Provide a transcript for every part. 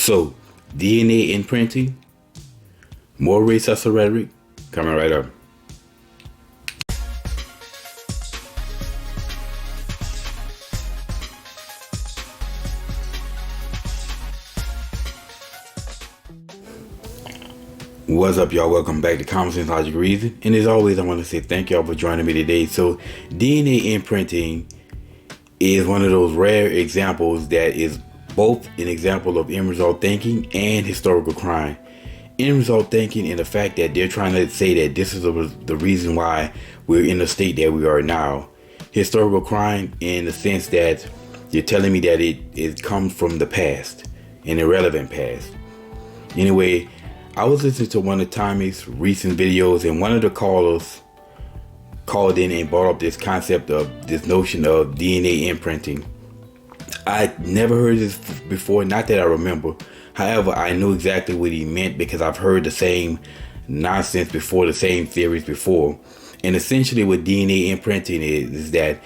So, DNA imprinting, more racist rhetoric, coming right up. What's up, y'all? Welcome back to Common Sense Logic Reason. And as always, I want to say thank y'all for joining me today. So, DNA imprinting is one of those rare examples that is both an example of end result thinking and historical crime. End result thinking in the fact that they're trying to say that this is the reason why we're in the state that we are now. Historical crime in the sense that you're telling me that it comes from the past, an irrelevant past. Anyway, I was listening to one of Tommy's recent videos, and one of the callers called in and brought up this concept of this notion of DNA imprinting. I never heard this before, not that I remember. However, I knew exactly what he meant because I've heard the same nonsense before, the same theories before. And essentially what DNA imprinting is that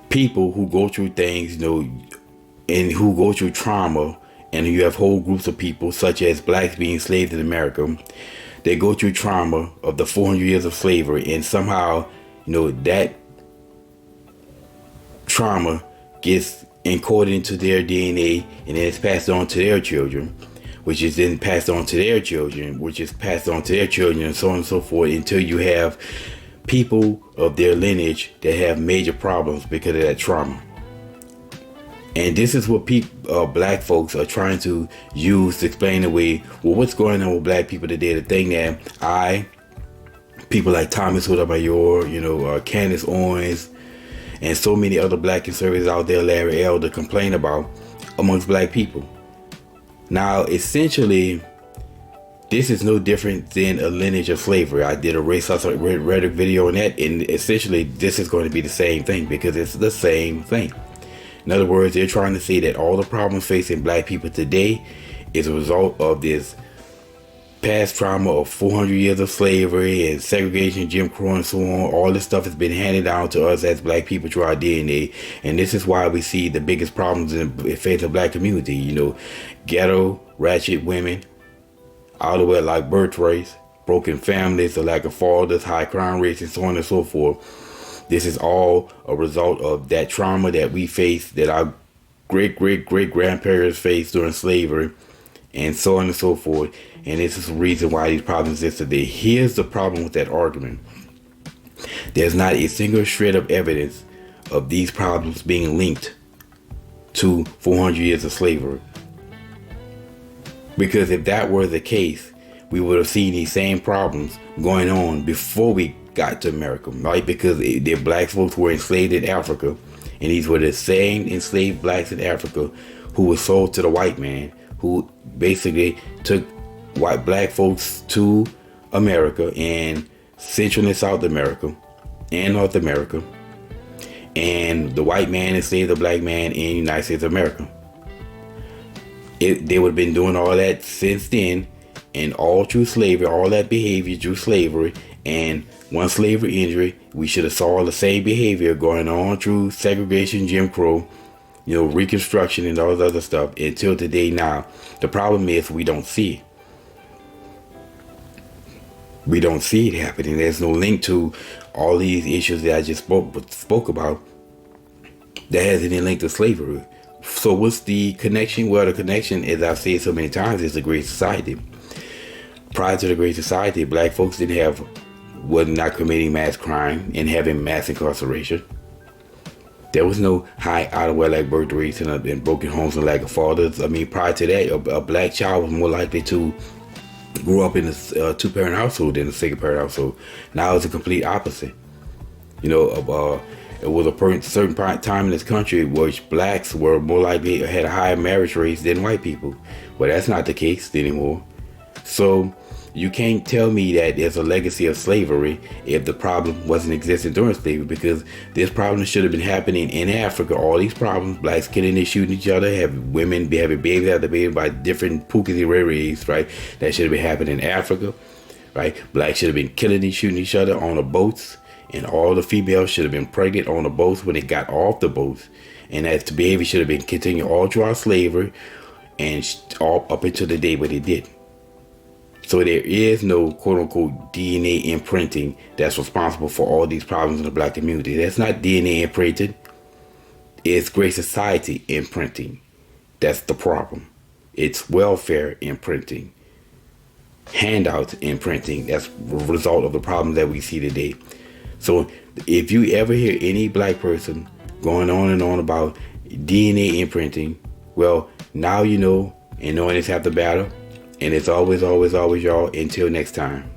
people who go through things, and who go through trauma, and you have whole groups of people, such as blacks being enslaved in America, they go through trauma of the 400 years of slavery, and somehow, that trauma gets encoded into their DNA, and then it's passed on to their children, which is then passed on to their children, which is passed on to their children, and so on and so forth, until you have people of their lineage that have major problems because of that trauma. And this is what black folks are trying to use to explain away, well, what's going on with black people today. The thing that people like Thomas Sotomayor, Candace Owens, and so many other black conservatives out there, Larry Elder, complain about amongst black people. Now, essentially, this is no different than a lineage of slavery. I did a racist rhetoric video on that, and essentially, this is going to be the same thing because it's the same thing. In other words, they're trying to say that all the problems facing black people today is a result of this past trauma of 400 years of slavery and segregation, Jim Crow, and so on. All this stuff has been handed down to us as black people through our DNA. And this is why we see the biggest problems in the face of black community. Ghetto, ratchet women, out of wedlock birth rates, broken families, the lack of fathers, high crime rates, and so on and so forth. This is all a result of that trauma that we faced, that our great-great-great-grandparents faced during slavery, and so on and so forth. And this is the reason why these problems exist today. Here's the problem with that argument. There's not a single shred of evidence of these problems being linked to 400 years of slavery. Because if that were the case, we would have seen these same problems going on before we got to America, right? Because the black folks were enslaved in Africa, and these were the same enslaved blacks in Africa who were sold to the white man, who basically took white black folks to America and Central and South America and North America, and the white man enslaved the black man in the United States of America. They would have been doing all that since then, and all through slavery, all that behavior through slavery. And one slavery injury, we should have saw the same behavior going on through segregation, Jim Crow, Reconstruction, and all this other stuff until today. Now, the problem is we don't see it. We don't see it happening. There's no link to all these issues that I just spoke about that has any link to slavery. So what's the connection? Well, the connection, as I've said so many times, is the Great Society. Prior to the Great Society, black folks were not committing mass crime and having mass incarceration. There was no high out of wedlock birth rates and broken homes and lack of fathers. I mean, prior to that, a black child was more likely to grow up in a two-parent household than a single-parent household. Now it's a complete opposite. It was a certain time in this country which blacks were more likely, had a higher marriage rates than white people. Well, that's not the case anymore. So you can't tell me that there's a legacy of slavery if the problem wasn't existing during slavery, because this problem should have been happening in Africa. All these problems, blacks killing and shooting each other, having women having babies after babies by different pookies and raries, right? That should have been happening in Africa, right? Blacks should have been killing and shooting each other on the boats, and all the females should have been pregnant on the boats when they got off the boats. And that behavior should have been continuing all throughout slavery, and all up until the day, but it didn't. So there is no quote-unquote DNA imprinting that's responsible for all these problems in the black community. That's not DNA imprinting. It's Great Society imprinting. That's the problem. It's welfare imprinting. Handouts imprinting. That's a result of the problems that we see today. So if you ever hear any black person going on and on about DNA imprinting, well, now you know, and knowing it's half the battle. And it's always, always, always y'all. Until next time.